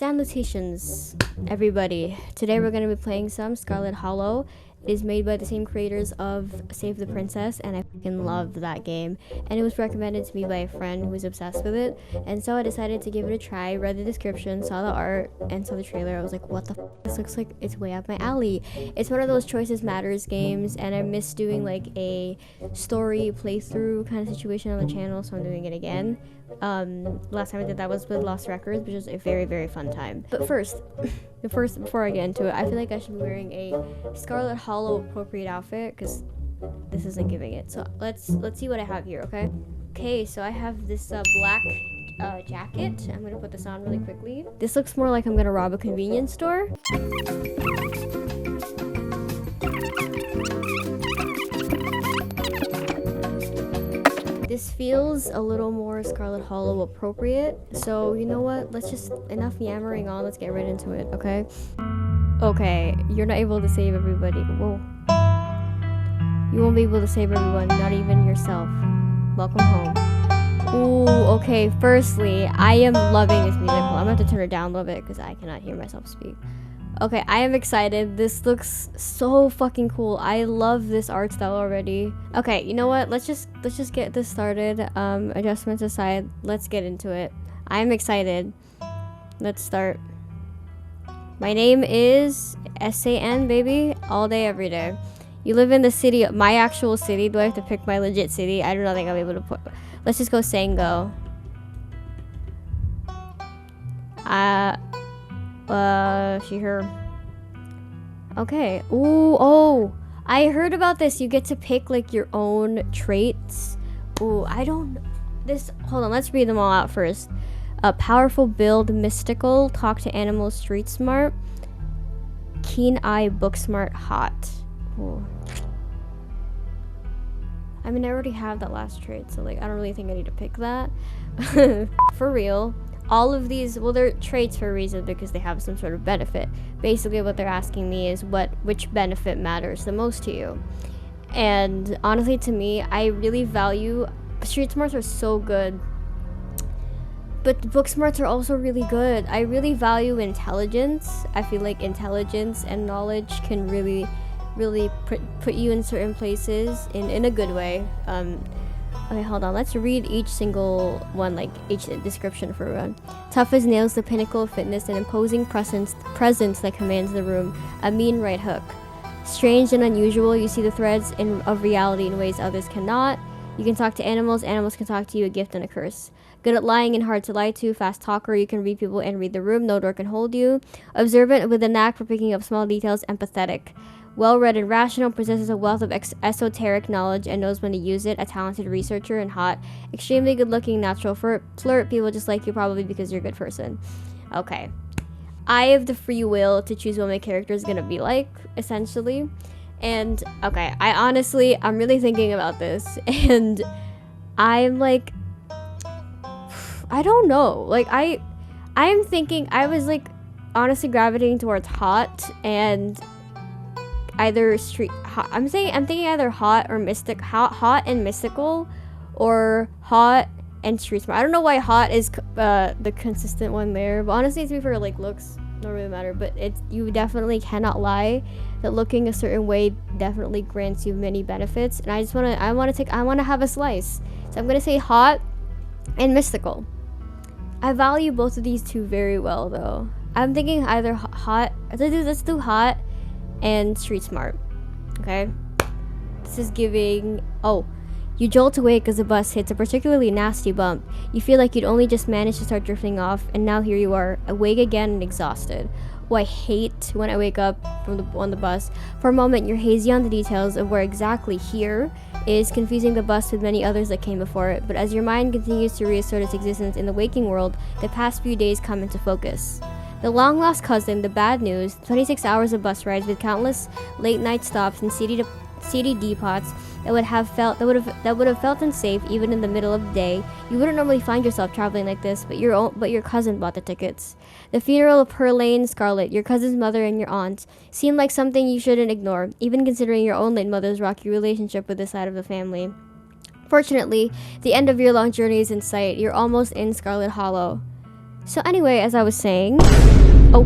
Salutations, everybody. Today we're going to be playing some Scarlet Hollow. It is made by the same creators of Save the Princess, and I fucking love that game. And it was recommended to me by a friend who was obsessed with it. And so I decided to give it a try, read the description, saw the art, and saw the trailer. I was like, what the f? This looks like it's way up my alley. It's one of those choices matters games, and I miss doing like a story playthrough kind of situation on the channel, so I'm doing it again. Last time I did that was with Lost Records, which was a very, very fun time. But first, before I get into it, I feel like I should be wearing a Scarlet Hollow appropriate outfit because this isn't giving it. So let's see what I have here. Okay, so I have this black jacket. I'm gonna put this on really quickly. This looks more like I'm gonna rob a convenience store. This feels a little more Scarlet Hollow appropriate. So you know what? Let's just, enough yammering on, let's get right into it, okay? Okay, you're not able to save everybody. Whoa. You won't be able to save everyone, not even yourself. Welcome home. Ooh, okay, firstly, I am loving this musical. I'm gonna have to turn it down a little bit because I cannot hear myself speak. Okay, I am excited. This looks so fucking cool. I love this art style already. Okay, you know what? Let's just get this started. Adjustments aside, let's get into it. I'm excited. Let's start. My name is SAN, baby. All day, every day. You live in the city, my actual city. Do I have to pick my legit city? I do not think I'll be able to put. Let's just go Sango. She, her. Okay. Ooh, oh. I heard about this. You get to pick, like, your own traits. Ooh, I don't... Hold on, let's read them all out first. Powerful build, mystical, talk to animals, street smart, keen eye, book smart, hot. Ooh. I mean, I already have that last trait, so, like, I don't really think I need to pick that. For real. All of these, well, they're traits for a reason because they have some sort of benefit. Basically, what they're asking me is which benefit matters the most to you. And honestly, to me, I really value... Street smarts are so good. But book smarts are also really good. I really value intelligence. I feel like intelligence and knowledge can really put you in certain places in a good way. Okay, hold on. Let's read each single one, like each description for everyone. Tough as nails, the pinnacle of fitness, an imposing presence that commands the room. A mean right hook. Strange and unusual, you see the threads of reality in ways others cannot. You can talk to animals, animals can talk to you, a gift and a curse. Good at lying and hard to lie to, fast talker, you can read people and read the room, no door can hold you. Observant with a knack for picking up small details, empathetic. Well-read and rational, possesses a wealth of esoteric knowledge and knows when to use it, a talented researcher, and hot. Extremely good-looking, natural flirt, people just like you probably because you're a good person. Okay. I have the free will to choose what my character is going to be like, essentially. And, okay, I'm really thinking about this, and I'm like, I don't know. Like, I'm thinking, I was like, honestly gravitating towards hot and either hot. I'm thinking either hot or hot and mystical, or hot and street smart. I don't know why hot is the consistent one there, but honestly, to me, for like looks, don't really matter. But you definitely cannot lie that looking a certain way definitely grants you many benefits. And I want to have a slice. So I'm gonna say hot and mystical. I value both of these two very well, though. I'm thinking either hot. Let's do hot and street smart. Okay, this is giving... Oh, you jolt awake as the bus hits a particularly nasty bump. You feel like you'd only just managed to start drifting off, and now here you are, awake again and exhausted. Oh, I hate when I wake up on the bus. For a moment, you're hazy on the details of where exactly here is, confusing the bus with many others that came before it. But as your mind continues to reassert its existence in the waking world, the past few days come into focus. The long-lost cousin, the bad news, 26 hours of bus rides with countless late-night stops and seedy depots that would have felt unsafe even in the middle of the day. You wouldn't normally find yourself traveling like this, but your cousin bought the tickets. The funeral of Pearlane Scarlet, your cousin's mother and your aunt, seemed like something you shouldn't ignore, even considering your own late mother's rocky relationship with this side of the family. Fortunately, the end of your long journey is in sight. You're almost in Scarlet Hollow. So anyway, as I was saying, oh,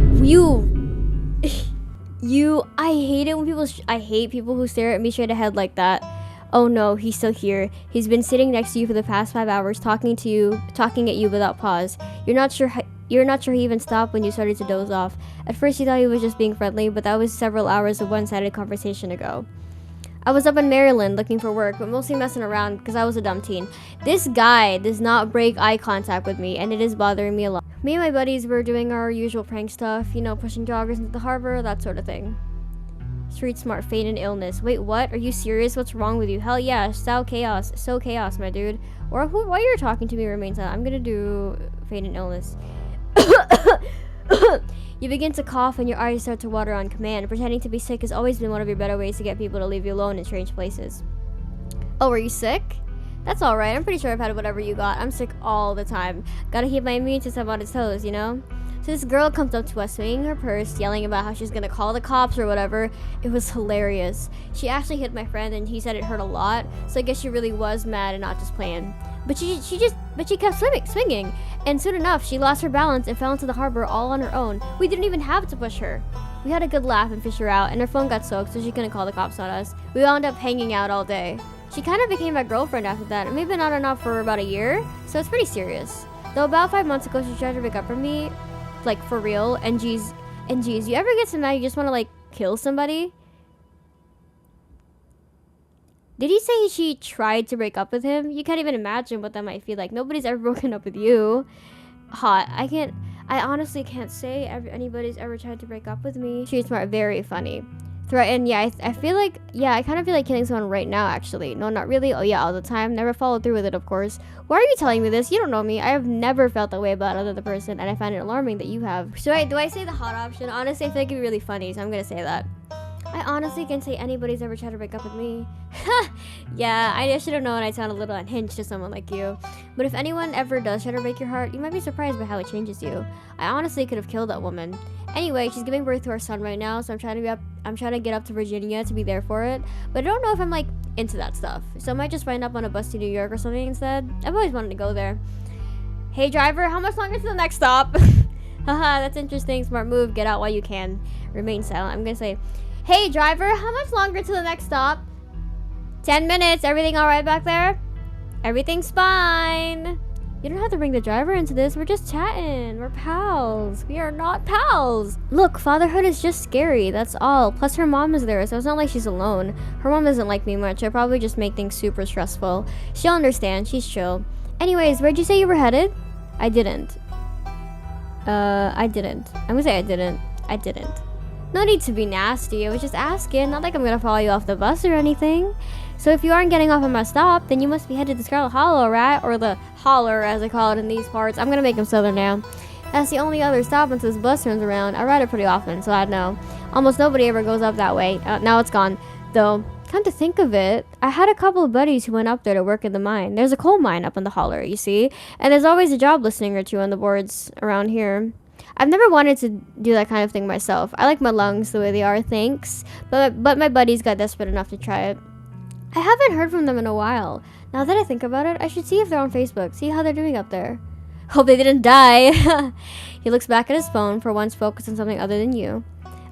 I hate it when people, I hate people who stare at me straight ahead like that. Oh no, he's still here. He's been sitting next to you for the past 5 hours, talking at you without pause. You're not sure he even stopped when you started to doze off. At first you thought he was just being friendly, but that was several hours of one-sided conversation ago. I was up in Maryland looking for work, but mostly messing around because I was a dumb teen. This guy does not break eye contact with me, and it is bothering me a lot. Me and my buddies were doing our usual prank stuff, you know, pushing joggers into the harbor, that sort of thing. Street smart, feign an illness. Wait, what? Are you serious? What's wrong with you? Hell yeah, so chaos, my dude. Or why you're talking to me remains silent. I'm gonna do feign an illness. You begin to cough and your eyes start to water on command. Pretending to be sick has always been one of your better ways to get people to leave you alone in strange places. Oh, are you sick? That's alright. I'm pretty sure I've had whatever you got. I'm sick all the time. Gotta keep my immune system on its toes, you know? So this girl comes up to us, swinging her purse, yelling about how she's gonna call the cops or whatever. It was hilarious. She actually hit my friend and he said it hurt a lot, so I guess she really was mad and not just playing. But she kept swinging, and soon enough, she lost her balance and fell into the harbor all on her own. We didn't even have to push her. We had a good laugh and fish her out, and her phone got soaked, so she couldn't call the cops on us. We wound up hanging out all day. She kind of became my girlfriend after that, and we've been on and off for about a year, so it's pretty serious. Though about 5 months ago, she tried to break up with me, like for real, and geez, you ever get so mad you just want to like kill somebody? Did he say she tried to break up with him? You can't even imagine what that might feel like. Nobody's ever broken up with you. Hot. I honestly can't say anybody's ever tried to break up with me. Street smart, very funny. Threaten, yeah, I feel like, yeah, I kind of feel like killing someone right now, actually. No, not really. Oh yeah, all the time. Never followed through with it, of course. Why are you telling me this? You don't know me. I have never felt that way about another person, and I find it alarming that you have. So do I say the hot option? Honestly, I feel like it'd be really funny, so I'm gonna say that. I honestly can say anybody's ever tried to break up with me. Yeah, I should have known I'd sound a little unhinged to someone like you. But if anyone ever does try to break your heart, you might be surprised by how it changes you. I honestly could have killed that woman. Anyway, she's giving birth to our son right now, so I'm trying to get up to Virginia to be there for it. But I don't know if I'm like into that stuff. So I might just wind up on a bus to New York or something instead. I've always wanted to go there. Hey driver, how much longer to the next stop? Haha, that's interesting. Smart move. Get out while you can. Remain silent. I'm gonna say, hey driver, how much longer to the next stop? 10 minutes. Everything alright back there? Everything's fine. You don't have to bring the driver into this. We're just chatting. We're pals. We are not pals. Look, fatherhood is just scary. That's all. Plus her mom is there, so it's not like she's alone. Her mom doesn't like me much. I'll probably just make things super stressful. She'll understand. She's chill. Anyways, where'd you say you were headed? I didn't. I didn't. I'm gonna say I didn't. I didn't. No need to be nasty. I was just asking. Not like I'm gonna follow you off the bus or anything. So if you aren't getting off at my stop, then you must be headed to Scarlet Hollow, right? Or the holler, as I call it in these parts. I'm gonna make them southern now. That's the only other stop until this bus turns around. I ride it pretty often, so I'd know. Almost nobody ever goes up that way. Now it's gone. Though, come to think of it, I had a couple of buddies who went up there to work in the mine. There's a coal mine up in the holler, you see? And there's always a job listing or two on the boards around here. I've never wanted to do that kind of thing myself. I like my lungs the way they are, thanks. But my buddies got desperate enough to try it. I haven't heard from them in a while. Now that I think about it, I should see if they're on Facebook, see how they're doing up there. Hope they didn't die. He looks back at his phone, for once focused on something other than you.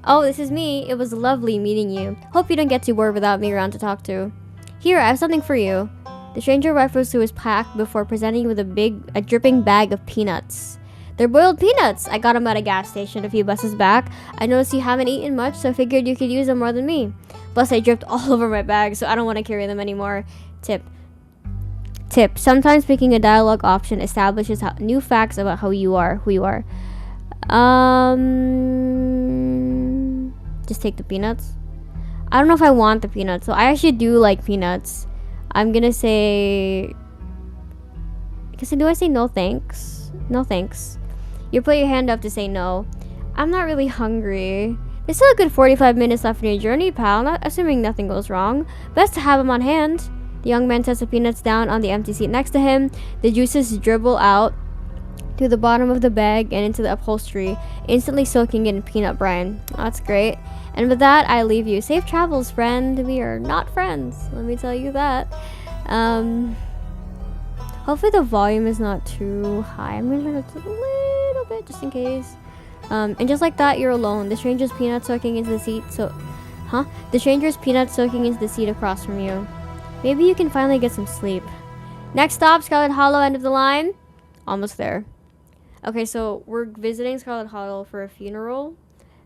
Oh, this is me. It was lovely meeting you. Hope you don't get too bored without me around to talk to. Here, I have something for you. The stranger rifles to his pack before presenting you with a dripping bag of peanuts. They're boiled peanuts. I got them at a gas station a few buses back. I noticed you haven't eaten much, so I figured you could use them more than me. Plus, I dripped all over my bag, so I don't want to carry them anymore. Tip. Sometimes picking a dialogue option establishes new facts about who you are. Just take the peanuts. I don't know if I want the peanuts, so I actually do like peanuts. I'm gonna say... do I say no thanks? No thanks. You put your hand up to say no. I'm not really hungry. There's still a good 45 minutes left in your journey, pal. Not assuming nothing goes wrong. Best to have them on hand. The young man sets the peanuts down on the empty seat next to him. The juices dribble out through the bottom of the bag and into the upholstery, instantly soaking in peanut brine. Oh, that's great. And with that, I leave you. Safe travels, friend. We are not friends. Let me tell you that. Hopefully the volume is not too high. I'm gonna turn it a little little bit, just in case. And just like that, you're alone. The stranger's peanut soaking into the seat. The stranger's peanut soaking into the seat across from you. Maybe you can finally get some sleep. Next stop, Scarlet Hollow, end of the line. Almost there. Okay, so we're visiting Scarlet Hollow for a funeral.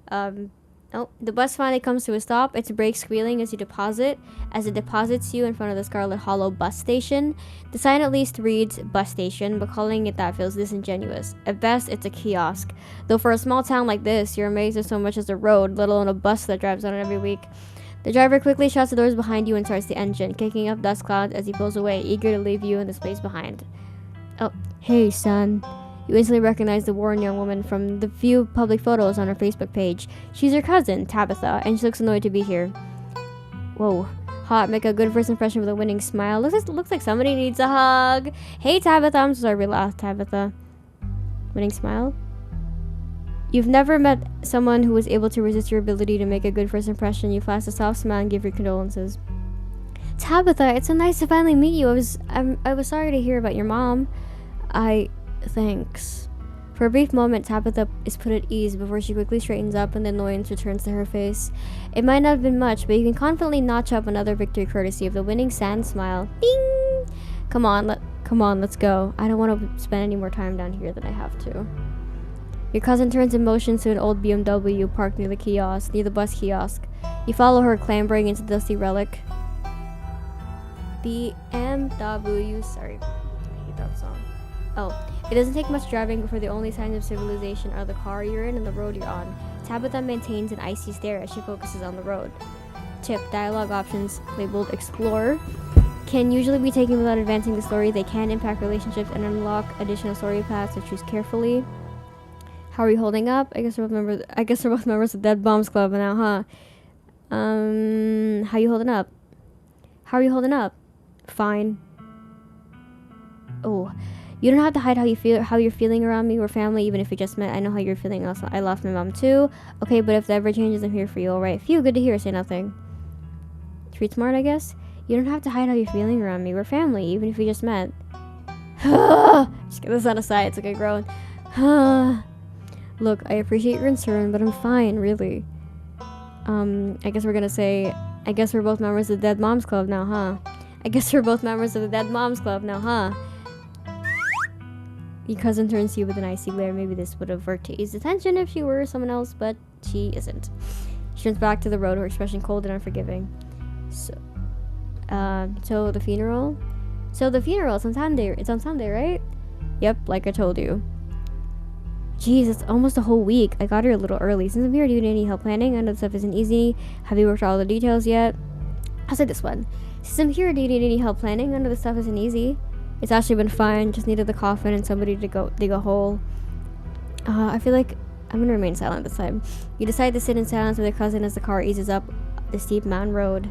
The bus finally comes to a stop. Its brakes squealing as it deposits you in front of the Scarlet Hollow bus station. The sign at least reads bus station, but calling it that feels disingenuous. At best, it's a kiosk. Though for a small town like this, you're amazed at so much as a road, let alone a bus that drives on it every week. The driver quickly shuts the doors behind you and starts the engine, kicking up dust clouds as he pulls away, eager to leave you in the space behind. Oh, hey, son. You instantly recognize the worn young woman from the few public photos on her Facebook page. She's your cousin, Tabitha, and she looks annoyed to be here. Whoa. Hot, make a good first impression with a winning smile. Looks like somebody needs a hug. Hey, Tabitha. I'm so sorry we lost Tabitha. Winning smile? You've never met someone who was able to resist your ability to make a good first impression. You flash a soft smile and give your condolences. Tabitha, it's so nice to finally meet you. I was sorry to hear about your mom. Thanks. For a brief moment, Tabitha is put at ease before she quickly straightens up and the annoyance returns to her face. It might not have been much, but you can confidently notch up another victory courtesy of the winning sad smile. Ding! Come on, let's go. I don't want to spend any more time down here than I have to. Your cousin turns in motion to an old BMW parked near the bus kiosk. You follow her, clambering into the dusty relic. BMW, sorry. I hate that song. Oh, it doesn't take much driving before the only signs of civilization are the car you're in and the road you're on. Tabitha maintains an icy stare as she focuses on the road. Tip, dialogue options labeled Explore can usually be taken without advancing the story. They can impact relationships and unlock additional story paths, so choose carefully. How are you holding up? I guess we're both members of Dead Bombs Club now, huh? How you holding up? Fine. Oh. You don't have to hide how you're feeling around me. We're family, even if we just met. I know how you're feeling. Also, I lost my mom too. Okay, but if that ever changes, I'm here for you. All right. Phew, good to hear. Say nothing. Street smart, I guess. You don't have to hide how you're feeling around me. We're family, even if we just met. Just get this on a side. It's like a groan. Look, I appreciate your concern, but I'm fine, really. I guess we're both members of the Dead Moms Club now, huh? Your cousin turns to you with an icy glare. Maybe this would have worked to ease the tension if she were someone else, but she isn't. She turns back to the road, her expression cold and unforgiving. So the funeral? It's on Sunday. It's on Sunday, right? Yep, like I told you. Jeez, it's almost a whole week. I got here a little early. Since I'm here, do you need any help planning? I know the stuff isn't easy. Have you worked out all the details yet? I'll say this one. Since I'm here, do you need any help planning? I know the stuff isn't easy. It's actually been fine. Just needed the coffin and somebody to go dig a hole. I feel like I'm gonna remain silent this time. You decide to sit in silence with your cousin as the car eases up the steep mountain road.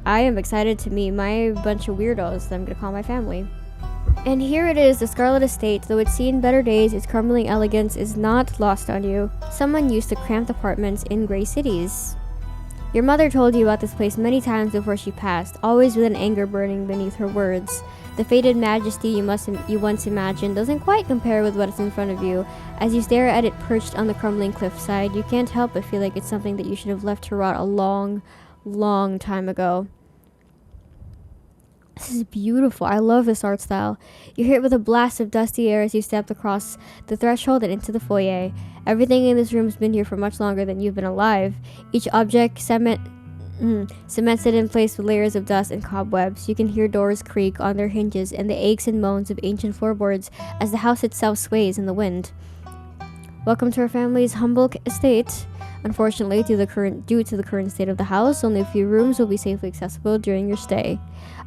I am excited to meet my bunch of weirdos that I'm gonna call my family. And here it is, the Scarlet Estate. Though it's seen better days, its crumbling elegance is not lost on you. Someone used to cramped apartments in gray cities. Your mother told you about this place many times before she passed, always with an anger burning beneath her words. The faded majesty you once imagined doesn't quite compare with what is in front of you. As you stare at it perched on the crumbling cliffside, you can't help but feel like it's something that you should have left to rot a long, long time ago. This is beautiful. I love this art style. You're hit with a blast of dusty air as you step across the threshold and into the foyer. Everything in this room has been here for much longer than you've been alive. Each object cements it in place with layers of dust and cobwebs. You can hear doors creak on their hinges and the aches and moans of ancient floorboards as the house itself sways in the wind. Welcome to our family's humble estate. Unfortunately, due to the current state of the house, only a few rooms will be safely accessible during your stay.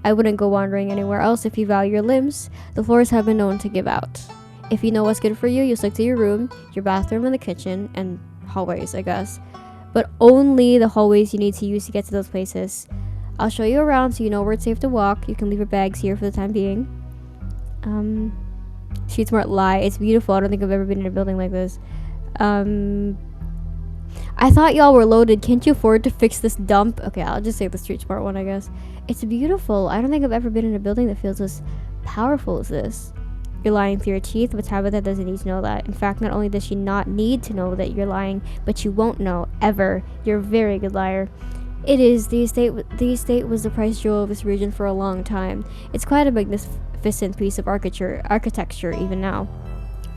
I wouldn't go wandering anywhere else if you value your limbs. The floors have been known to give out. If you know what's good for you, you'll stick to your room, your bathroom, and the kitchen, and hallways, I guess. But only the hallways you need to use to get to those places. I'll show you around so you know where it's safe to walk. You can leave your bags here for the time being. Street smart lie. It's beautiful. I don't think I've ever been in a building like this. I thought y'all were loaded. Can't you afford to fix this dump? Okay, I'll just say the street smart one, I guess. It's beautiful. I don't think I've ever been in a building that feels as powerful as this. you're lying through your teeth, but Tabitha doesn't need to know that. In fact, not only does she not need to know that you're lying, but you won't know, ever. You're a very good liar. It is. The estate was the price jewel of this region for a long time. It's quite a magnificent piece of architecture even now.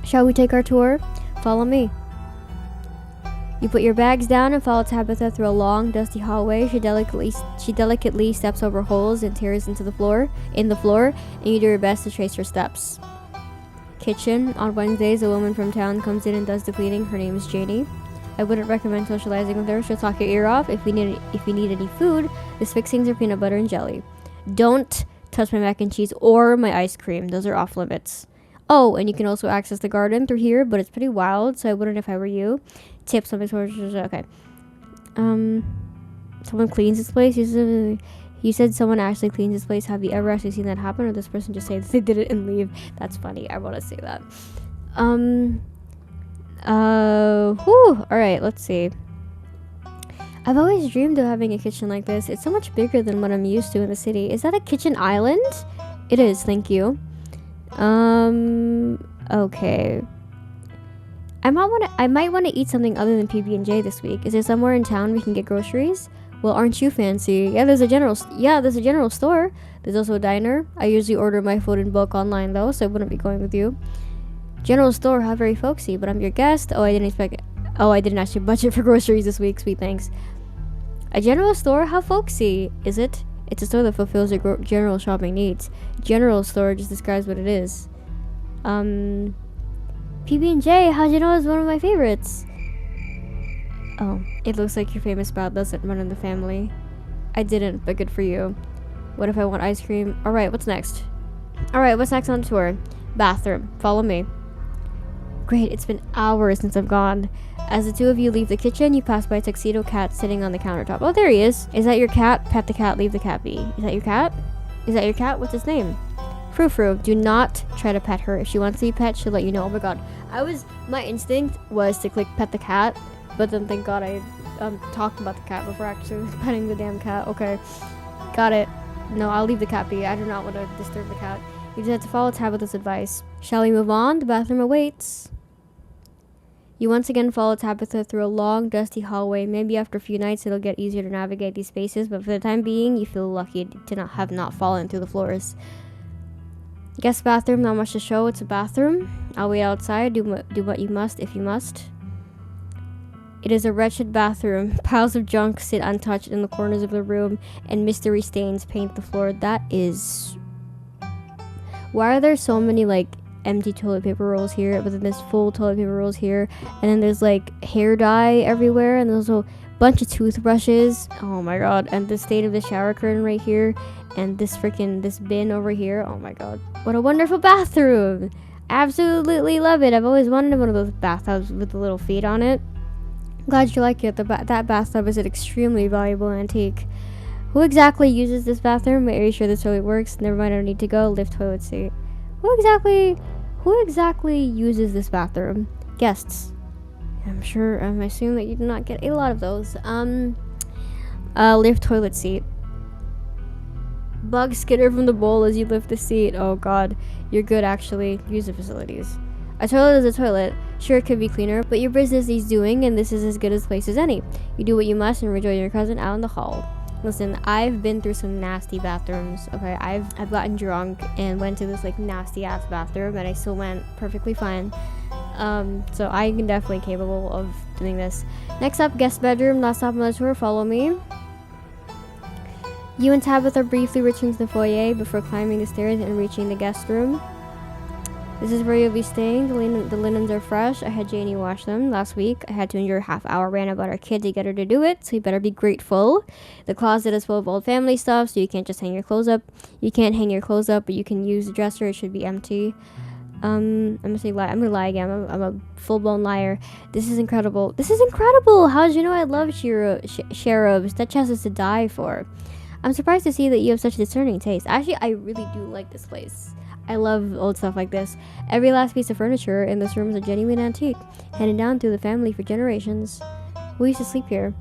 Shall we take our tour? Follow me. You put your bags down and follow Tabitha through a long, dusty hallway. She delicately steps over holes and tears in the floor, and you do your best to trace her steps. Kitchen. On Wednesdays, a woman from town comes in and does the cleaning. Her name is Janie. I wouldn't recommend socializing with her. She'll talk your ear off. If you need any food, the fixings are peanut butter and jelly. Don't touch my mac and cheese or my ice cream. Those are off limits. Oh, and you can also access the garden through here, but it's pretty wild, so I wouldn't if I were you. Tips. Okay. Someone cleans this place. You said someone actually cleans this place. Have you ever actually seen that happen, or this person just say that they did it and leave? That's funny. I want to say that. Alright, let's see. I've always dreamed of having a kitchen like this. It's so much bigger than what I'm used to in the city. Is that a kitchen island? It is, thank you. Okay. I might want to eat something other than PB&J this week. Is there somewhere in town we can get groceries? Well, aren't you fancy? Yeah, there's a general store. There's also a diner. I usually order my food in bulk online though, so I wouldn't be going with you. General store, how very folksy, but I'm your guest. I didn't actually budget for groceries this week. Sweet thanks. A general store? How folksy is it? It's a store that fulfills your general shopping needs. General store just describes what it is. PB&J, how'd you know it's one of my favorites? Oh, it looks like your famous spout doesn't run in the family. I didn't, but good for you. What if I want ice cream? Alright, what's next? Alright, what's next on the tour? Bathroom. Follow me. Great, it's been hours since I've gone. As the two of you leave the kitchen, you pass by a tuxedo cat sitting on the countertop. Oh, there he is. Is that your cat? Pet the cat, leave the cat be. Is that your cat? Is that your cat? What's its name? Frou Frou. Do not try to pet her. If she wants to be pet, she'll let you know. Oh my god. My instinct was to click pet the cat, but then thank god I talked about the cat before actually petting the damn cat. Okay. Got it. No, I'll leave the cat be. I do not want to disturb the cat. You just have to follow Tabitha's advice. Shall we move on? The bathroom awaits. You once again follow Tabitha through a long, dusty hallway. Maybe after a few nights it'll get easier to navigate these spaces, but for the time being, you feel lucky to not have fallen through the floors. Guest bathroom, not much to show. It's a bathroom. I'll wait outside. Do what you must if you must. It is a wretched bathroom. Piles of junk sit untouched in the corners of the room, and mystery stains paint the floor. That is... Why are there so many, empty toilet paper rolls here, but then there's full toilet paper rolls here, and then there's, hair dye everywhere, and there's a bunch of toothbrushes. Oh my god. And the state of the shower curtain right here, and this bin over here. Oh my god. What a wonderful bathroom. Absolutely love it. I've always wanted one of those bathtubs with the little feet on it. Glad you like it. That bathtub is an extremely valuable antique. Who exactly uses this bathroom? Are you sure this really works? Never mind, I don't need to go. Lift toilet seat. Who exactly uses this bathroom? Guests. I'm assuming that you do not get a lot of those. Lift toilet seat. Bugs skitter from the bowl as you lift the seat. Oh god. You're good actually. Use the facilities. A toilet is a toilet. Sure, it could be cleaner, but your business needs doing, and this is as good a place as any. You do what you must and rejoin your cousin out in the hall. Listen, I've been through some nasty bathrooms, okay? I've gotten drunk and went to this nasty ass bathroom, and I still went perfectly fine. So I am definitely capable of doing this. Next up, guest bedroom. Last stop on the tour. Follow me. You and Tabitha briefly return to the foyer before climbing the stairs and reaching the guest room. This is where you'll be staying. The linens are fresh. I had Janie wash them last week. I had to endure a half-hour rant about our kid to get her to do it, so you better be grateful. The closet is full of old family stuff, so you can't just hang your clothes up. You can't hang your clothes up, but you can use the dresser. It should be empty. I'm gonna lie again. I'm a full-blown liar. This is incredible. How did you know I love cherubs? That chest is to die for. I'm surprised to see that you have such discerning taste. Actually, I really do like this place. I love old stuff like this. Every last piece of furniture in this room is a genuine antique, handed down through the family for generations. Who used to sleep here?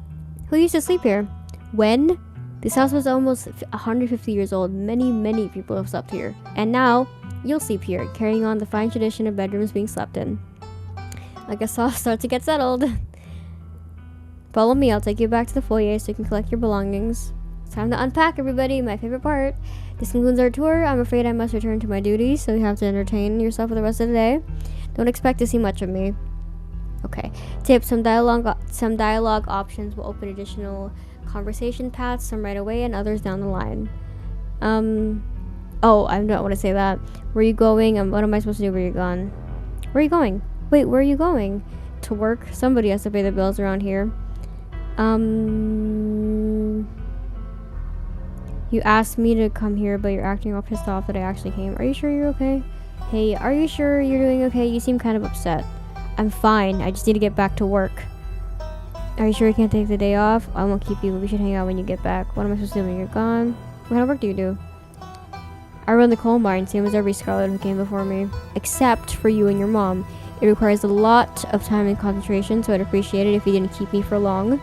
When? This house was almost 150 years old. Many people have slept here. And now, You'll sleep here, carrying on the fine tradition of bedrooms being slept in. I guess I'll start to get settled. Follow me, I'll take you back to the foyer so you can collect your belongings. It's time to unpack, everybody, my favorite part. This concludes our tour. I'm afraid I must return to my duties, so you have to entertain yourself for the rest of the day. Don't expect to see much of me. Okay. Tip, some dialogue options will open additional conversation paths, some right away and others down the line. Oh, I don't want to say that. Where are you going? What am I supposed to do where you're gone? Where are you going? Wait, where are you going? To work? Somebody has to pay the bills around here. You asked me to come here, but you're acting all pissed off that I actually came. Are you sure you're okay? Hey, are you sure you're doing okay? You seem kind of upset. I'm fine. I just need to get back to work. Are you sure you can't take the day off? I won't keep you, but we should hang out when you get back. What am I supposed to do when you're gone? What kind of work do you do? I run the coal mine, same as every Scarlet who came before me. Except for you and your mom. It requires a lot of time and concentration, so I'd appreciate it if you didn't keep me for long.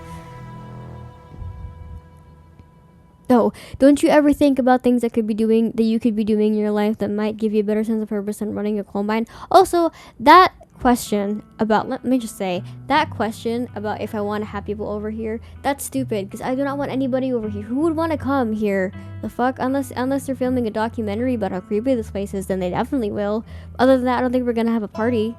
Oh, don't you ever think about things that you could be doing in your life that might give you a better sense of purpose than running a coal mine? Also, that question about, let me just say, that question about if I want to have people over here, that's stupid, because I do not want anybody over here. Who would want to come here? The fuck? Unless they're filming a documentary about how creepy this place is, then they definitely will. Other than that, I don't think we're gonna have a party.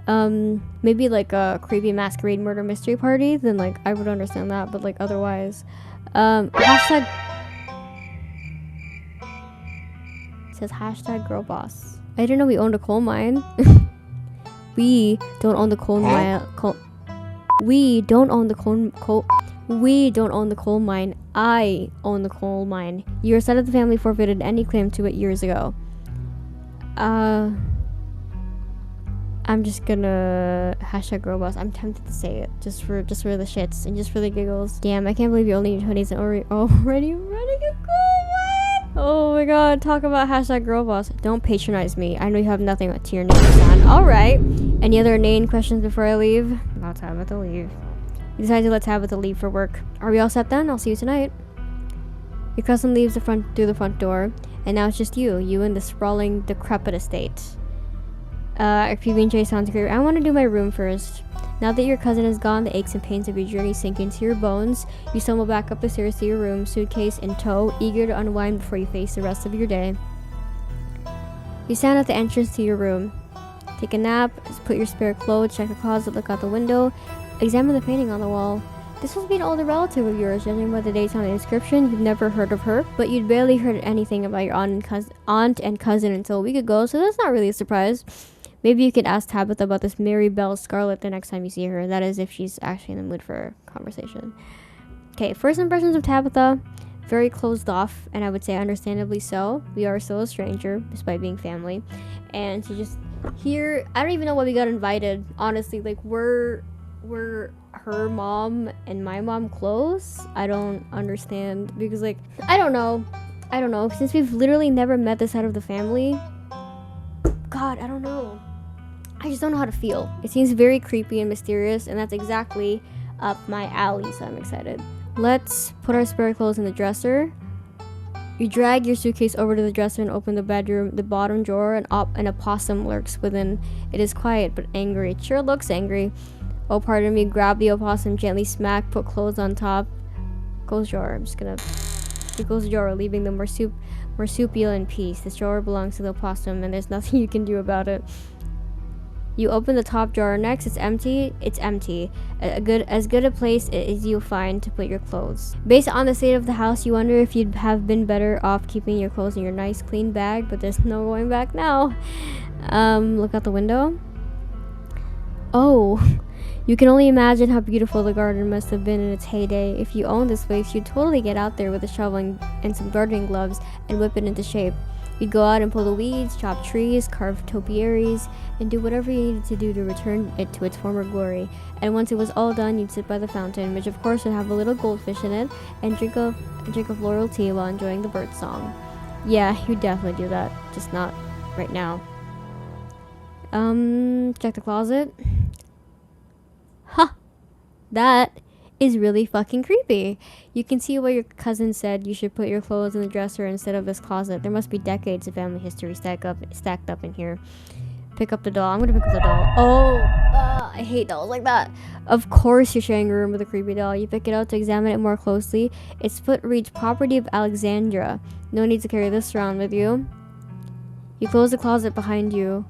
Maybe like a creepy masquerade murder mystery party, then like I would understand that, but like otherwise. Hashtag says hashtag girl boss. I didn't know we owned a coal mine. We don't own the coal mine. We don't own the coal mine. I own the coal mine. Your side of the family forfeited any claim to it years ago. I'm just gonna hashtag girl boss. I'm tempted to say it just for the shits and just for the giggles. Damn, I can't believe you only need hoodies and already running a coal mine. Oh my god, talk about hashtag girl boss. Don't patronize me. I know you have nothing to your name, son. Alright. Any other inane questions before I leave? I'll Tabitha leave. You decided to let Tabitha leave for work. Are we all set then? I'll see you tonight. Your cousin leaves through the front door, and now it's just you and the sprawling, decrepit estate. PB&J sounds great. I want to do my room first. Now that your cousin is gone, the aches and pains of your journey sink into your bones. You stumble back up the stairs to your room, suitcase in tow, eager to unwind before you face the rest of your day. You stand at the entrance to your room. Take a nap, put your spare clothes, check the closet, look out the window, examine the painting on the wall. This must be an older relative of yours, judging by the dates on the inscription. You've never heard of her, but you'd barely heard anything about your aunt and cousin until a week ago, so that's not really a surprise. Maybe you could ask Tabitha about this Mary Belle Scarlet the next time you see her. That is, if she's actually in the mood for a conversation. Okay, first impressions of Tabitha. Very closed off, and I would say understandably so. We are still a stranger, despite being family. And to just hear, I don't even know why we got invited, honestly. Like, were her mom and my mom close? I don't understand, because, like, I don't know. Since we've literally never met this side of the family, God, I don't know. I just don't know how to feel. It seems very creepy and mysterious, and that's exactly up my alley, so I'm excited. Let's put our spare clothes in the dresser. You drag your suitcase over to the dresser and open the bottom drawer, and a possum lurks within. It is quiet but angry. It sure looks angry. Oh, pardon me. Grab the opossum, gently smack, put clothes on top. Close drawer. I'm just gonna close the drawer, leaving the marsupial in peace. This drawer belongs to the opossum, and there's nothing you can do about it. You open the top drawer next. It's empty. As good a place as you'll find to put your clothes. Based on the state of the house, you wonder if you'd have been better off keeping your clothes in your nice clean bag, but there's no going back now. Look out the window. Oh, you can only imagine how beautiful the garden must have been in its heyday. If you owned this place, you'd totally get out there with a shovel and some gardening gloves and whip it into shape. You'd go out and pull the weeds, chop trees, carve topiaries, and do whatever you needed to do to return it to its former glory. And once it was all done, you'd sit by the fountain, which of course would have a little goldfish in it, and drink a floral tea while enjoying the bird song. Yeah, you'd definitely do that, just not right now. Check the closet. That is really fucking creepy. You can see why your cousin said you should put your clothes in the dresser instead of this closet. There must be decades of family history stacked up in here. Pick up the doll. I'm gonna pick up the doll. Oh, I hate dolls like that. Of course you're sharing a room with a creepy doll. You pick it out to examine it more closely. Its foot reads property of Alexandra. No need to carry this around with you. You close the closet behind you.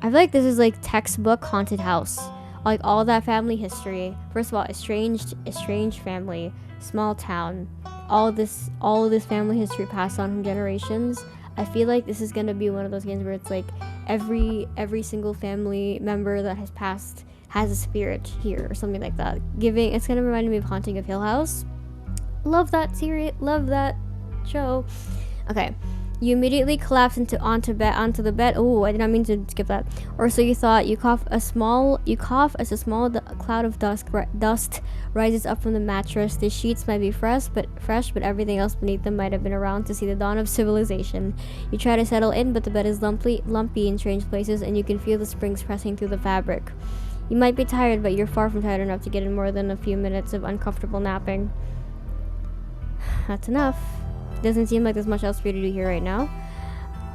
I feel like this is like textbook haunted house. Like all that family history. First of all, estranged family, small town. All of this family history passed on from generations. I feel like this is gonna be one of those games where it's like every single family member that has passed has a spirit here or something like that. It's gonna remind me of Haunting of Hill House. Love that series. Love that show. Okay. You immediately collapse onto the bed. Oh, I did not mean to skip that. Or so you thought. You cough as a small cloud of dust rises up from the mattress. The sheets might be fresh, but everything else beneath them might have been around to see the dawn of civilization. You try to settle in, but the bed is lumpy in strange places, and you can feel the springs pressing through the fabric. You might be tired, but you're far from tired enough to get in more than a few minutes of uncomfortable napping. That's enough. Doesn't seem like there's much else for you to do here right now.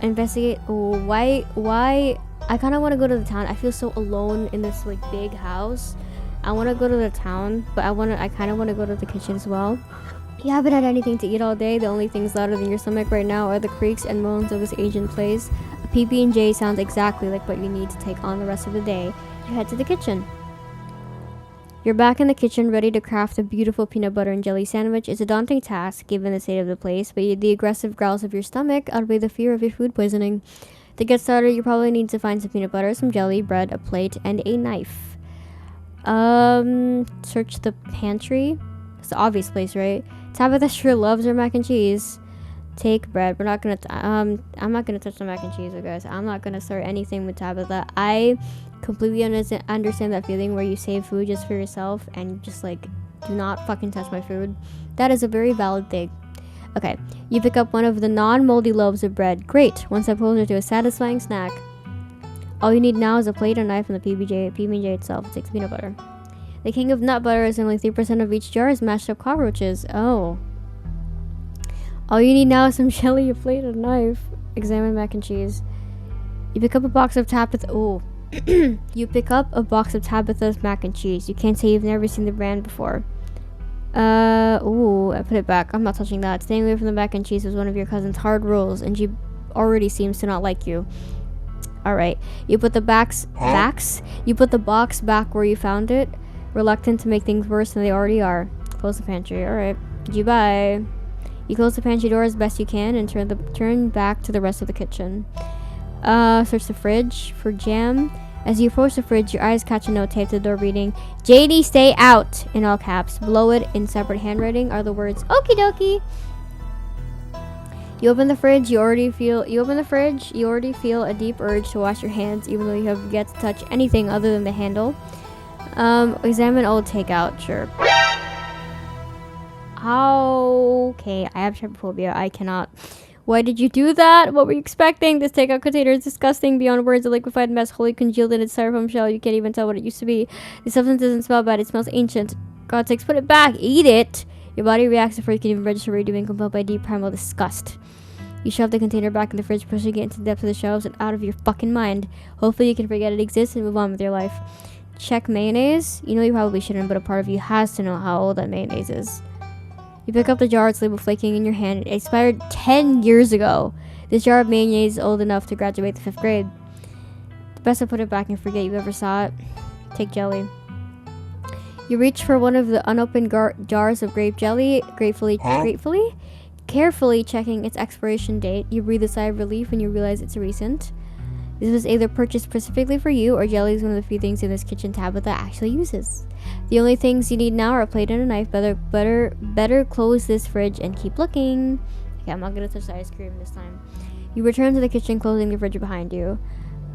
Investigate. Oh, why? I kind of want to go to the town. I feel so alone in this like big house. I want to go to the town, but I kind of want to go to the kitchen as well. You haven't had anything to eat all day. The only things louder than your stomach right now are the creaks and moans of this ancient place. A PB&J sounds exactly like what you need to take on the rest of the day. You head to the kitchen. You're back in the kitchen, ready to craft a beautiful peanut butter and jelly sandwich. It's a daunting task, given the state of the place, but the aggressive growls of your stomach outweigh the fear of your food poisoning. To get started, you probably need to find some peanut butter, some jelly, bread, a plate, and a knife. Search the pantry. It's the obvious place, right? Tabitha sure loves her mac and cheese. Take bread. We're not gonna. I'm not gonna touch the mac and cheese, you guys. I'm not gonna start anything with Tabitha. I completely understand that feeling where you save food just for yourself and just like do not fucking touch my food. That is a very valid thing. Okay, you pick up one of the non-moldy loaves of bread. Great, one step closer to a satisfying snack. All you need now is a plate, a knife, and the PB&J itself. It takes peanut butter. The king of nut butter is only 3% of each jar is mashed up cockroaches. Oh. All you need now is some jelly, a plate, and a knife. Examine mac and cheese. You pick up a box of Tabitha. Oh. You pick up a box of Tabitha's mac and cheese. You can't say you've never seen the brand before. I put it back. I'm not touching that. Staying away from the mac and cheese was one of your cousin's hard rules, and she already seems to not like you. Alright. You put the box back where you found it, reluctant to make things worse than they already are. Close the pantry. Alright. Goodbye. You close the pantry door as best you can and turn back to the rest of the kitchen. Search the fridge for jam. As you approach the fridge, your eyes catch a note taped to the door reading, "JD, stay out!" in all caps. Below it, in separate handwriting, are the words, "Okie dokie." You open the fridge. You already feel a deep urge to wash your hands, even though you have yet to touch anything other than the handle. Examine old takeout. Sure. Okay, I have trypophobia. I cannot. Why did you do that? What were you expecting? This takeout container is disgusting beyond words. A liquefied mess, wholly congealed in its styrofoam shell. You can't even tell what it used to be. The substance doesn't smell bad. It smells ancient. God sakes, put it back. Eat it. Your body reacts before you can even register what you're doing, compelled by deep primal disgust. You shove the container back in the fridge, pushing it into the depths of the shelves and out of your fucking mind. Hopefully you can forget it exists and move on with your life. Check mayonnaise. You know you probably shouldn't, but a part of you has to know how old that mayonnaise is. You pick up the jar, its label flaking in your hand. It expired 10 years ago. This jar of mayonnaise is old enough to graduate the 5th grade. The best to put it back and forget you ever saw it. Take jelly. You reach for one of the unopened jars of grape jelly, carefully checking its expiration date. You breathe a sigh of relief when you realize it's recent. This was either purchased specifically for you, or jelly is one of the few things in this kitchen Tabitha actually uses. The only things you need now are a plate and a knife. Better close this fridge and keep looking. Okay, I'm not gonna touch the ice cream this time. You return to the kitchen, closing the fridge behind you.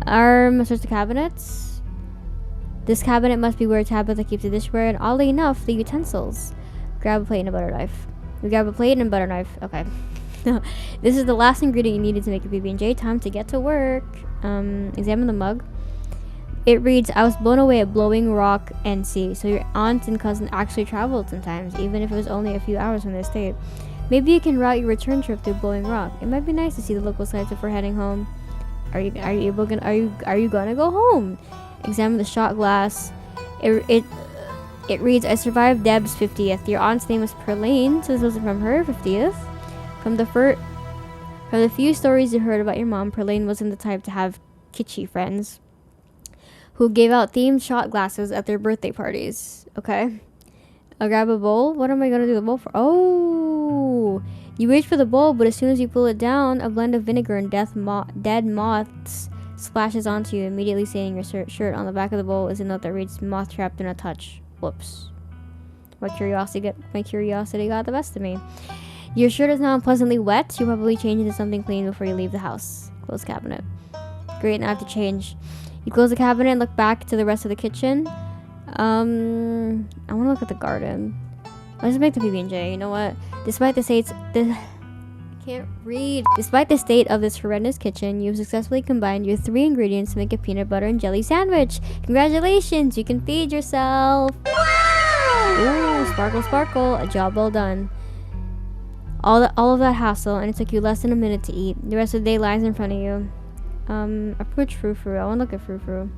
Search the cabinets. This cabinet must be where Tabitha keeps the dishware and, oddly enough, the utensils. Grab a plate and a butter knife. You grab a plate and a butter knife. Okay. This is the last ingredient you needed to make a PB&J. Time to get to work. Examine the mug. It reads, I was blown away at Blowing Rock NC. So your aunt and cousin actually traveled sometimes, even if it was only a few hours from their state. Maybe you can route your return trip through Blowing Rock. It might be nice to see the local sites before heading home. Are you gonna go home? Examine the shot glass. It reads, I survived Deb's 50th. Your aunt's name was Perlane, so this was from her 50th. From the few stories you heard about your mom, Perlane wasn't the type to have kitschy friends who gave out themed shot glasses at their birthday parties. Okay. I'll grab a bowl. What am I gonna do the bowl for? Oh, you reach for the bowl, but as soon as you pull it down, a blend of vinegar and dead moths splashes onto you, immediately staining your shirt. On the back of the bowl is a note that reads, moth trapped in a touch. Whoops. My curiosity got the best of me. Your shirt is now unpleasantly wet. You'll probably change into something clean before you leave the house. Close cabinet. Great, now I have to change. You close the cabinet and look back to the rest of the kitchen. I want to look at the garden. Let's make the PB&J. You know what? Despite the state of this horrendous kitchen, you've successfully combined your 3 ingredients to make a peanut butter and jelly sandwich. Congratulations! You can feed yourself. Wow! Ooh, sparkle, sparkle! A job well done. All of that hassle, and it took you less than a minute to eat. The rest of the day lies in front of you. Approach Frou Frou. I want to look at Frou Frou.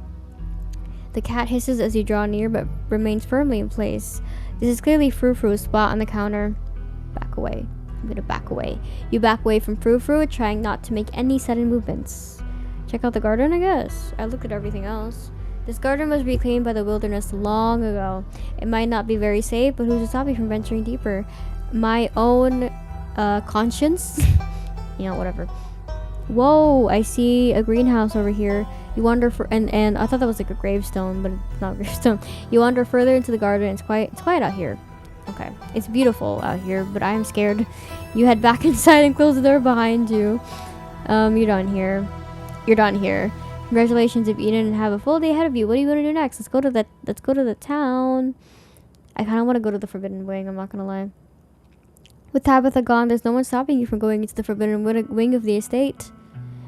The cat hisses as you draw near, but remains firmly in place. This is clearly Frou Frou's spot on the counter. Back away. I'm gonna back away. You back away from Frou Frou, trying not to make any sudden movements. Check out the garden, I guess. I looked at everything else. This garden was reclaimed by the wilderness long ago. It might not be very safe, but who's to stop you from venturing deeper? My own conscience? Whatever. Whoa, I see a greenhouse over here. You wander and I thought that was like a gravestone, but it's not a gravestone. You wander further into the garden. It's quiet out here. Okay, it's beautiful out here, but I am scared. You head back inside and close the door behind you. You're done here. Congratulations, you've eaten and have a full day ahead of you. What are you gonna do next? Let's go to the town. I kind of want to go to the Forbidden Wing. I'm not gonna lie. With Tabitha gone, there's no one stopping you from going into the Forbidden Wing of the estate.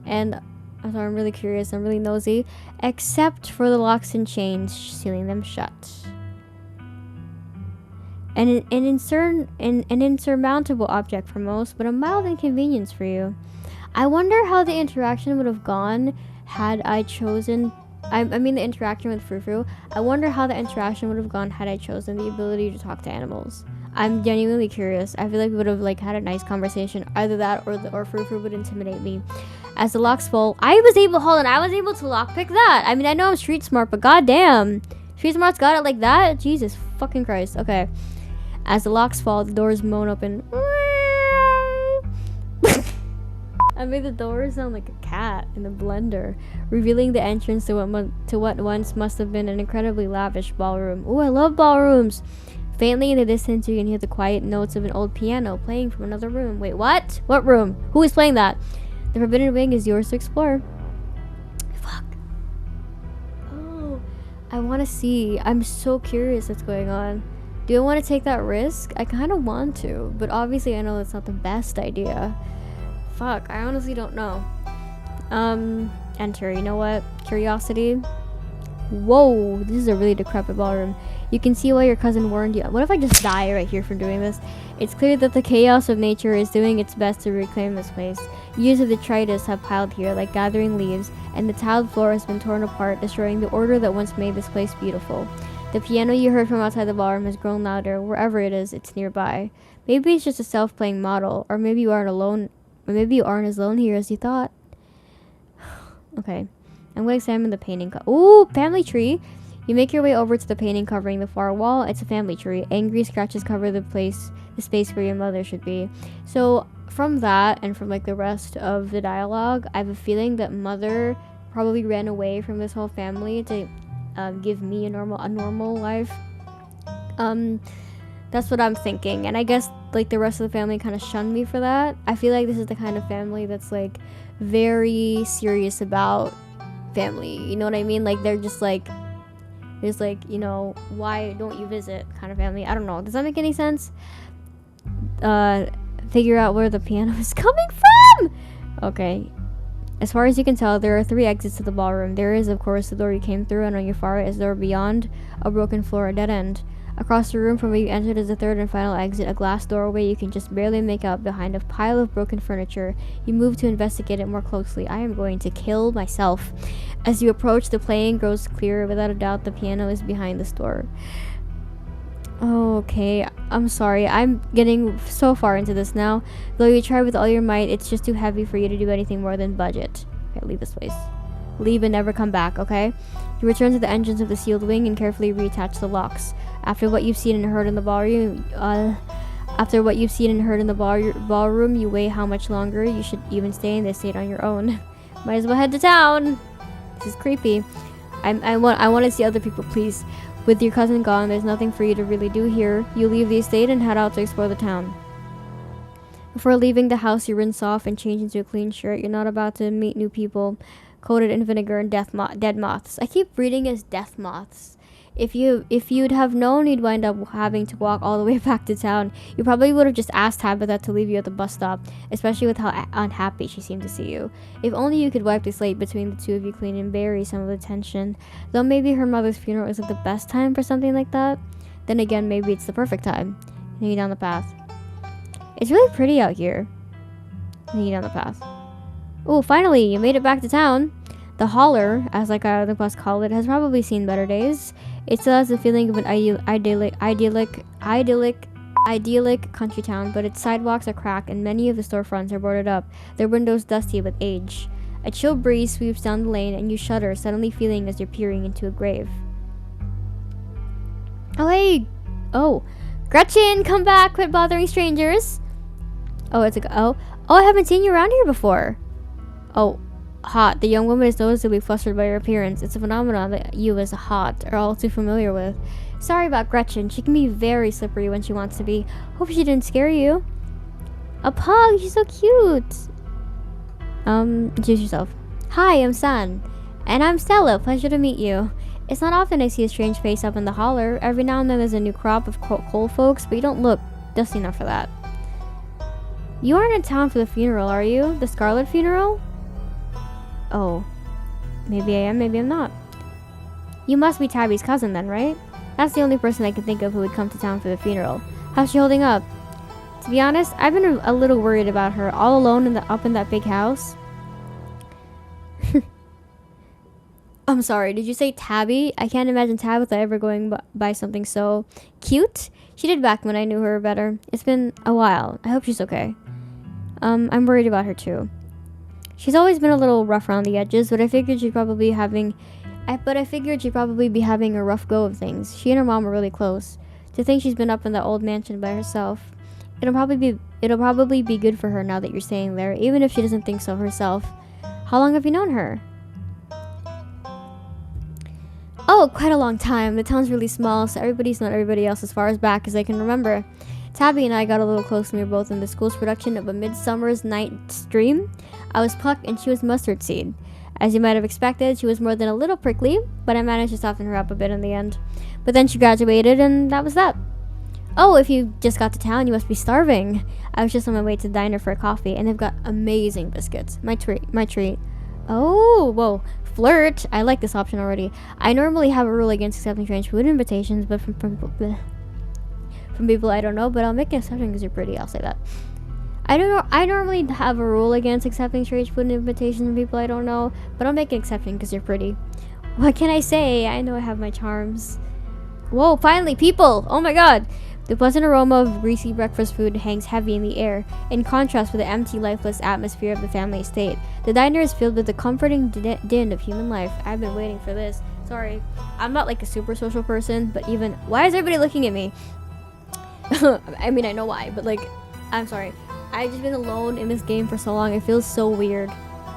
And I'm really curious. I'm really nosy. Except for the locks and chains, sealing them shut. An insurmountable object for most, but a mild inconvenience for you. I wonder how the interaction would have gone had I chosen... I mean the interaction with Frou Frou. I wonder how the interaction would have gone had I chosen the ability to talk to animals. I'm genuinely curious. I feel like we would have had a nice conversation. Either that or Frou Frou would intimidate me. As the locks fall, I was able to lockpick that. I mean, I know I'm street smart, but goddamn. Street smart's got it like that? Jesus fucking Christ. Okay. As the locks fall, the doors moan open. I made the door sound like a cat in a blender, revealing the entrance to what once must have been an incredibly lavish ballroom. Ooh, I love ballrooms. Faintly in the distance, you can hear the quiet notes of an old piano playing from another room. Wait, what? What room? Who is playing that? The Forbidden Wing is yours to explore. Fuck. Oh, I want to see. I'm so curious what's going on. Do I want to take that risk? I kind of want to, but obviously I know that's not the best idea. Fuck, I honestly don't know. Enter. You know what? Curiosity. Whoa, this is a really decrepit ballroom. You can see why your cousin warned you. What if I just die right here from doing this? It's clear that the chaos of nature is doing its best to reclaim this place. Years of detritus have piled here like gathering leaves, and the tiled floor has been torn apart, destroying the order that once made this place beautiful. The piano you heard from outside the ballroom has grown louder. Wherever it is, it's nearby. Maybe it's just a self-playing model, or maybe you aren't alone. Or maybe you aren't as alone here as you thought. Okay, I'm gonna examine the painting. Ooh, family tree. You make your way over to the painting covering the far wall. It's a family tree. Angry scratches cover the space where your mother should be. So from that and from the rest of the dialogue, I have a feeling that mother probably ran away from this whole family to give me a normal life. That's what I'm thinking. And I guess the rest of the family kind of shunned me for that. I feel like this is the kind of family that's very serious about family. You know what I mean? They're just there's why don't you visit kind of family. I don't know. Does that make any sense? Figure out where the piano is coming from. Okay. As far as you can tell, there are 3 exits to the ballroom. There is, of course, the door you came through, and on your far right is the door beyond, a broken floor, a dead end. Across the room from where you entered is the 3rd and final exit, a glass doorway you can just barely make out behind a pile of broken furniture. You move to investigate it more closely. I am going to kill myself. As you approach, the playing grows clearer. Without a doubt, the piano is behind this door. Okay, I'm sorry. I'm getting so far into this now. Though you try with all your might, it's just too heavy for you to do anything more than budget. Okay, leave this place. Leave and never come back, okay? You return to the entrance of the sealed wing and carefully reattach the locks. After what you've seen and heard in the ballroom, you weigh how much longer you should even stay in this state on your own. Might as well head to town. This is creepy. I want to see other people, please. With your cousin gone, there's nothing for you to really do here. You leave the estate and head out to explore the town. Before leaving the house, you rinse off and change into a clean shirt. You're not about to meet new people coated in vinegar and dead moths. I keep reading as death moths. If you'd have known you'd wind up having to walk all the way back to town, you probably would have just asked Tabitha to leave you at the bus stop, especially with how unhappy she seemed to see you. If only you could wipe the slate between the two of you clean and bury some of the tension. Though maybe her mother's funeral isn't the best time for something like that. Then again, maybe it's the perfect time. Continue down the path. It's really pretty out here. Continue down the path. Oh, finally, you made it back to town. The holler, as like the bus call it, has probably seen better days. It still has the feeling of an idyllic country town, but its sidewalks are cracked and many of the storefronts are boarded up, their windows dusty with age. A chill breeze sweeps down the lane and you shudder, suddenly feeling as you're peering into a grave. Oh, hey! Oh, Gretchen, come back! Quit bothering strangers! Oh, I haven't seen you around here before. Oh, hot. The young woman is noticeably flustered by your appearance. It's a phenomenon that you as a hot are all too familiar with. Sorry about Gretchen. She can be very slippery when she wants to be. Hope she didn't scare you. A pug. She's so cute. Introduce yourself. Hi, I'm San. And I'm Stella. Pleasure to meet you. It's not often I see a strange face up in the holler. Every now and then there's a new crop of coal folks, but you don't look dusty enough for that. You aren't in town for the funeral, are you? The Scarlet funeral? Oh, maybe I am, maybe I'm not. You must be Tabby's cousin then, right? That's the only person I can think of who would come to town for the funeral. How's she holding up? To be honest, I've been a little worried about her, all alone up in that big house. I'm sorry, did you say Tabby? I can't imagine Tabitha ever going by something so cute. She did back when I knew her better. It's been a while. I hope she's okay. I'm worried about her too. She's always been a little rough around the edges, but I figured she'd probably be having a rough go of things. She and her mom are really close. To think she's been up in that old mansion by herself. It'll probably be good for her now that you're staying there, even if she doesn't think so herself. How long have you known her? Oh, quite a long time. The town's really small, so everybody's known everybody else as far as back as I can remember. Tabby and I got a little close when we were both in the school's production of A Midsummer's Night's Dream. I was Puck and she was Mustard Seed. As you might have expected, she was more than a little prickly, but I managed to soften her up a bit in the end. But then she graduated and that was that. Oh, if you just got to town, you must be starving. I was just on my way to the diner for a coffee and they've got amazing biscuits. My treat. Oh, whoa. Flirt. I like this option already. I normally have a rule against accepting strange food invitations, but from people I don't know, but I'll make an exception because you're pretty. I'll say that. I don't know. I normally have a rule against accepting strange food invitations from people I don't know, but I'll make an exception because you're pretty. What can I say? I know I have my charms. Whoa, finally, people! Oh my god! The pleasant aroma of greasy breakfast food hangs heavy in the air, in contrast with the empty, lifeless atmosphere of the family estate. The diner is filled with the comforting din of human life. I've been waiting for this. Sorry, I'm not like a super social person, but even... Why is everybody looking at me? I mean, I know why, but like, I'm sorry. I've just been alone in this game for so long. It feels so weird.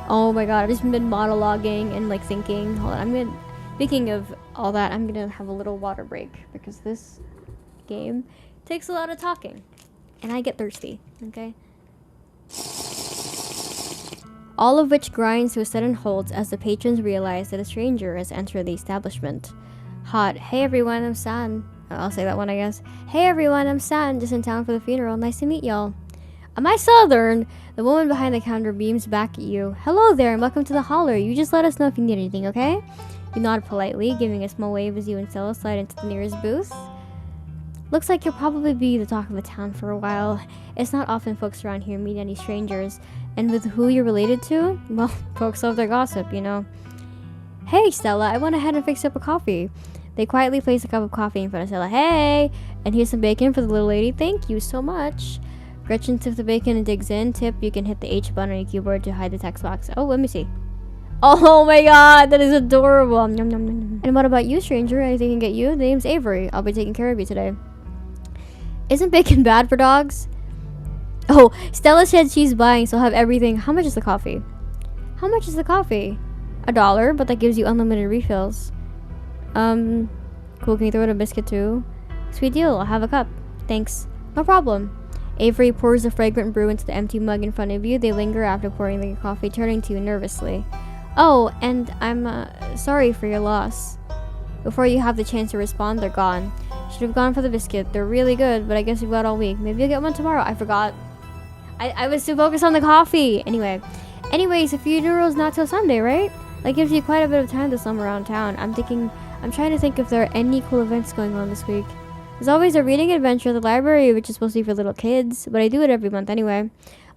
Oh my god, I've just been monologuing and like thinking. Hold on, speaking of all that, I'm gonna have a little water break because this game takes a lot of talking and I get thirsty, okay? All of which grinds to a sudden halt as the patrons realize that a stranger has entered the establishment. Hot. Hey everyone, I'm San. I'll say that one, I guess. Hey everyone, I'm San, just in town for the funeral. Nice to meet y'all. Am I Southern? The woman behind the counter beams back at you. Hello there and welcome to the holler. You just let us know if you need anything, okay? You nod politely, giving a small wave as you and Stella slide into the nearest booth. Looks like you'll probably be the talk of the town for a while. It's not often folks around here meet any strangers. And with who you're related to? Well, folks love their gossip, you know. Hey, Stella, I went ahead and fixed up a coffee. They quietly place a cup of coffee in front of Stella. Hey! And here's some bacon for the little lady. Thank you so much. Gretchen tips the bacon and digs in. Tip, you can hit the H button on your keyboard to hide the text box. Oh, let me see. Oh my god, that is adorable. Nom, nom, nom, nom. And what about you, stranger? Anything can get you? The name's Avery. I'll be taking care of you today. Isn't bacon bad for dogs? Oh, Stella said she's buying, so I'll have everything. How much is the coffee? How much is the coffee? $1, but that gives you unlimited refills. Cool, can you throw in a biscuit too? Sweet deal, I'll have a cup. Thanks. No problem. Avery pours the fragrant brew into the empty mug in front of you. They linger after pouring the coffee, turning to you nervously. Oh, and I'm sorry for your loss. Before you have the chance to respond, they're gone. Should have gone for the biscuit. They're really good, but I guess you've got all week. Maybe you'll get one tomorrow. I forgot. I was too focused on the coffee. Anyways, the funeral's not till Sunday, right? That gives you quite a bit of time to slum around town. I'm trying to think if there are any cool events going on this week. There's always a reading adventure at the library, which is supposed to be for little kids, but I do it every month anyway.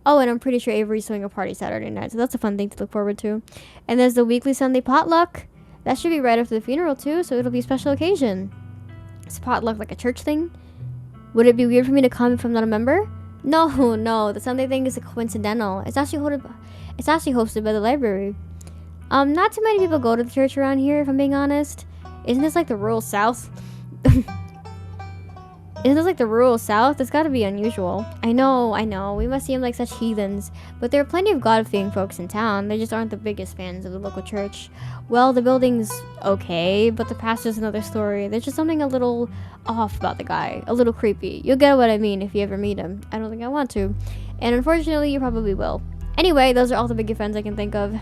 Oh, and I'm pretty sure Avery's throwing a party Saturday night, so that's a fun thing to look forward to. And there's the weekly Sunday potluck. That should be right after the funeral too, so it'll be a special occasion. Is potluck like a church thing? Would it be weird for me to come if I'm not a member? No, the Sunday thing is coincidental. It's actually hosted by the library. Not too many people go to the church around here, if I'm being honest. Isn't this like the rural South? Isn't this like the rural South? It's gotta be unusual. I know. We must seem like such heathens. But there are plenty of God-fearing folks in town. They just aren't the biggest fans of the local church. Well, the building's okay, but the pastor's another story. There's just something a little off about the guy. A little creepy. You'll get what I mean if you ever meet him. I don't think I want to. And unfortunately, you probably will. Anyway, those are all the big events I can think of.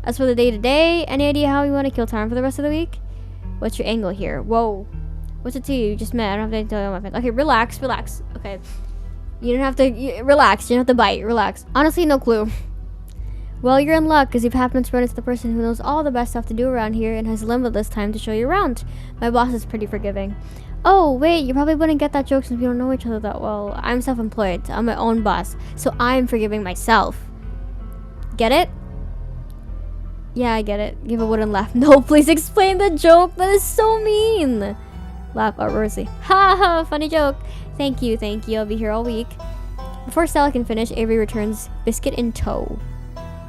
As for the day-to-day, any idea how you want to kill time for the rest of the week? What's your angle here? Whoa. What's it to you? You just met. I don't have to tell you my friends. Okay, relax. Okay. You don't have to... relax. You don't have to bite. Relax. Honestly, no clue. Well, you're in luck, because you've happened to run into the person who knows all the best stuff to do around here and has limitless time to show you around. My boss is pretty forgiving. Oh, wait, you probably wouldn't get that joke since we don't know each other that well. I'm self-employed. I'm my own boss, so I'm forgiving myself. Get it? Yeah, I get it. Give a wooden laugh. No, please explain the joke. That is so mean. Laugh outrously. Ha ha, funny joke. Thank you. I'll be here all week. Before Stella can finish, Avery returns, biscuit in tow.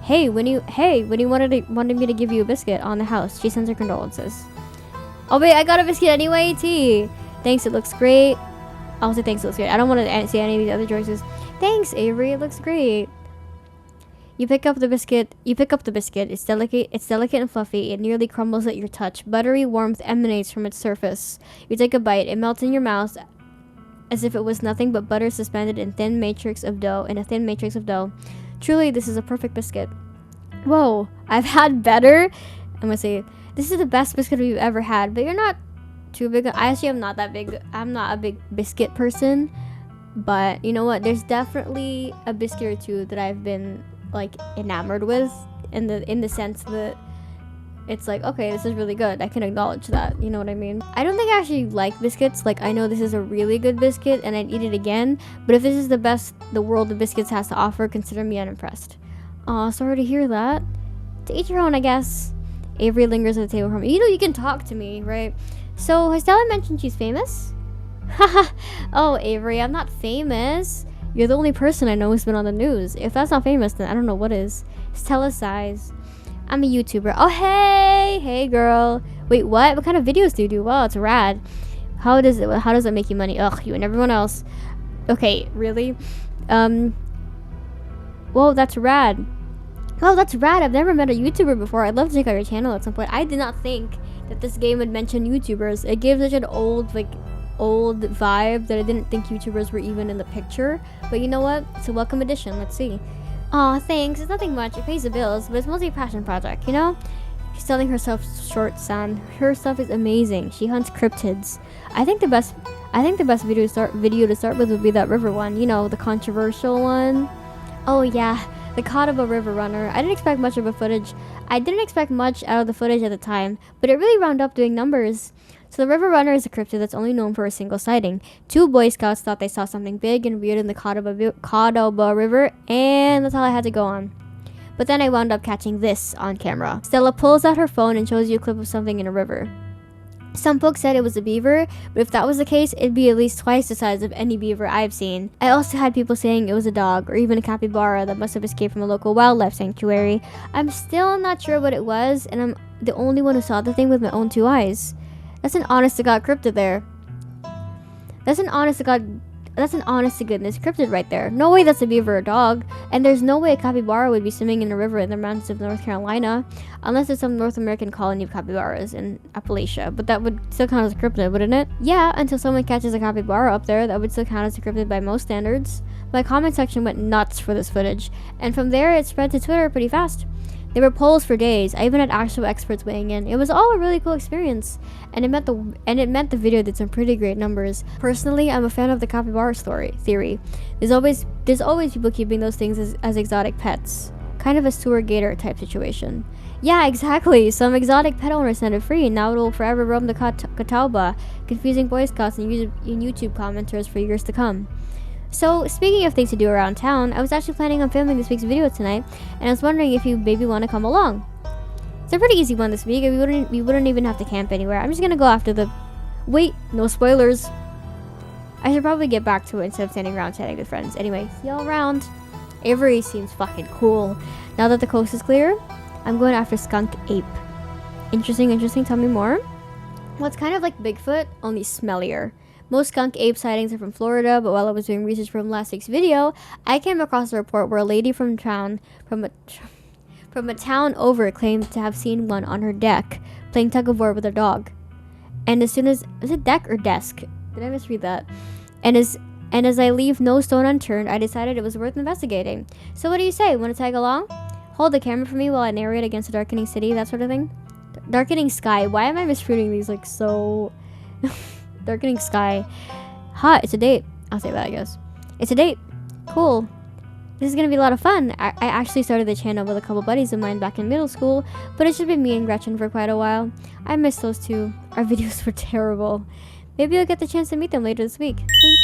When you wanted me to give you a biscuit on the house, she sends her condolences. Oh wait, I got a biscuit anyway, T. Thanks, it looks great. I'll say thanks, it looks great. I don't want to say any of these other choices. Thanks, Avery, it looks great. You pick up the biscuit. It's delicate and fluffy. It nearly crumbles at your touch. Buttery warmth emanates from its surface. You take a bite. It melts in your mouth as if it was nothing but butter suspended in a thin matrix of dough. Truly, this is a perfect biscuit. Whoa, I've had better. I'm gonna say, this is the best biscuit we've ever had, but you're not too big. I actually am not that big. I'm not a big biscuit person, but you know what? There's definitely a biscuit or two that I've been like enamored with in the sense that it's like, okay, this is really good. I can acknowledge that, you know what I mean? I don't think I actually like biscuits. Like, I know this is a really good biscuit and I'd eat it again, but if this is the best the world of biscuits has to offer, consider me unimpressed. Aw, sorry to hear that. To each your own, I guess. Avery lingers at the table from me. You know, you can talk to me, right? So has Stella mentioned she's famous? Haha. Oh, Avery, I'm not famous. You're the only person I know who's been on the news. If that's not famous, then I don't know what is. Stella sighs. I'm a YouTuber. Oh, hey girl. Wait, what? What kind of videos do you do? Wow, it's rad. How does it make you money? Ugh, you and everyone else. Okay, really? Whoa, that's rad. Oh, that's rad. I've never met a YouTuber before. I'd love to check out your channel at some point. I did not think that this game would mention YouTubers. It gives such an old vibe that I didn't think YouTubers were even in the picture. But you know what? It's a welcome addition. Let's see. Aw, thanks. It's nothing much. It pays the bills, but it's mostly a passion project, you know? She's selling herself short, son. Her stuff is amazing. She hunts cryptids. I think the best I think the best video to start with would be that river one. You know, the controversial one. Oh yeah, the Catawba River Runner. I didn't expect much out of the footage at the time, but it really wound up doing numbers. So the River Runner is a cryptid that's only known for a single sighting. 2 Boy Scouts thought they saw something big and weird in the Catawba River, and that's all I had to go on. But then I wound up catching this on camera. Stella pulls out her phone and shows you a clip of something in a river. Some folks said it was a beaver, but if that was the case, it'd be at least twice the size of any beaver I've seen. I also had people saying it was a dog, or even a capybara that must have escaped from a local wildlife sanctuary. I'm still not sure what it was, and I'm the only one who saw the thing with my own 2 eyes. That's an honest-to-God cryptid there. That's an honest-to-goodness cryptid right there. No way that's a beaver or dog. And there's no way a capybara would be swimming in a river in the mountains of North Carolina. Unless there's some North American colony of capybaras in Appalachia. But that would still count as a cryptid, wouldn't it? Yeah, until someone catches a capybara up there, that would still count as a cryptid by most standards. My comment section went nuts for this footage. And from there, it spread to Twitter pretty fast. There were polls for days. I even had actual experts weighing in. It was all a really cool experience, and it meant the video did some pretty great numbers. Personally, I'm a fan of the capybara theory. There's always people keeping those things as exotic pets, kind of a sewer gator type situation. Yeah, exactly. Some exotic pet owners sent it free, and now it will forever roam the Catawba, confusing Boy Scouts and YouTube commenters for years to come. So, speaking of things to do around town, I was actually planning on filming this week's video tonight, and I was wondering if you maybe want to come along. It's a pretty easy one this week, and we wouldn't even have to camp anywhere. I'm just gonna go after the... Wait, no spoilers. I should probably get back to it instead of standing around chatting with friends. Anyway, see y'all around. Avery seems fucking cool. Now that the coast is clear, I'm going after skunk ape. Interesting, tell me more. Well, it's kind of like Bigfoot, only smellier. Most skunk ape sightings are from Florida, but while I was doing research from last week's video, I came across a report where a lady from a town over claimed to have seen one on her deck playing tug of war with her dog. And as soon as was it deck or desk? Did I misread that? And as I leave no stone unturned, I decided it was worth investigating. So what do you say? Want to tag along? Hold the camera for me while I narrate against a darkening city, that sort of thing. Darkening sky. Why am I misreading these like so? Darkening sky. Hot. It's a date. I'll say that, I guess. It's a date. Cool. This is gonna be a lot of fun. I actually started the channel with a couple buddies of mine back in middle school, but it's just been me and Gretchen for quite a while. I miss those two. Our videos were terrible. Maybe you'll get the chance to meet them later this week. Think.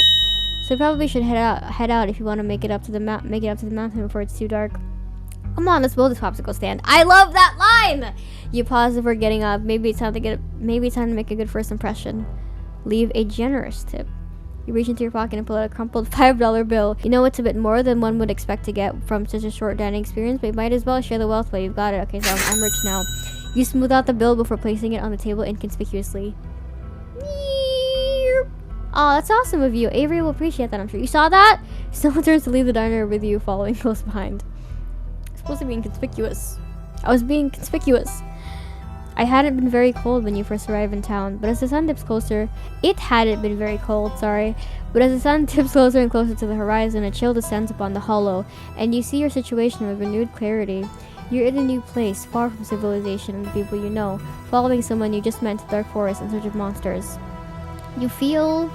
So you probably should head out if you want to make it up to the mountain before it's too dark. Come on, let's build this popsicle stand. I love that line. You pause if we're getting up. Maybe it's time to make a good first impression. Leave a generous tip. You reach into your pocket and pull out a crumpled $5 bill. You know it's a bit more than one would expect to get from such a short dining experience, but you might as well share the wealth while you've got it. Okay, so I'm rich now. You smooth out the bill before placing it on the table inconspicuously. Oh, that's awesome of you. Avery will appreciate that, I'm sure. You saw that? Someone turns to leave the diner with you following close behind. I'm supposed to be inconspicuous. I was being conspicuous. I hadn't been very cold when you first arrived in town, but as the sun dips closer, it hadn't been very cold, sorry. But as the sun dips closer and closer to the horizon, a chill descends upon the hollow, and you see your situation with renewed clarity. You're in a new place, far from civilization and the people you know, following someone you just met into the dark forest in search of monsters. You feel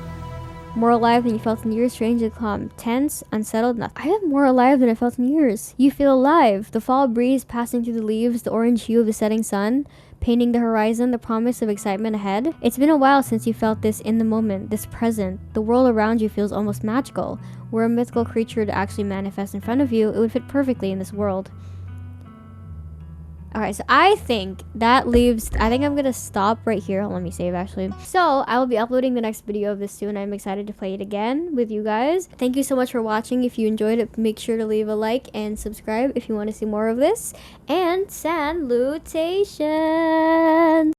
more alive than you felt in years, strangely calm, tense, unsettled. I am more alive than I felt in years. You feel alive. The fall breeze passing through the leaves, the orange hue of the setting sun, painting the horizon, the promise of excitement ahead. It's been a while since you felt this in the moment, this present. The world around you feels almost magical. Were a mythical creature to actually manifest in front of you, it would fit perfectly in this world. Alright, so I think I'm gonna stop right here. Let me save actually. So I will be uploading the next video of this soon. I'm excited to play it again with you guys. Thank you so much for watching. If you enjoyed it, make sure to leave a like and subscribe if you want to see more of this. And salutations!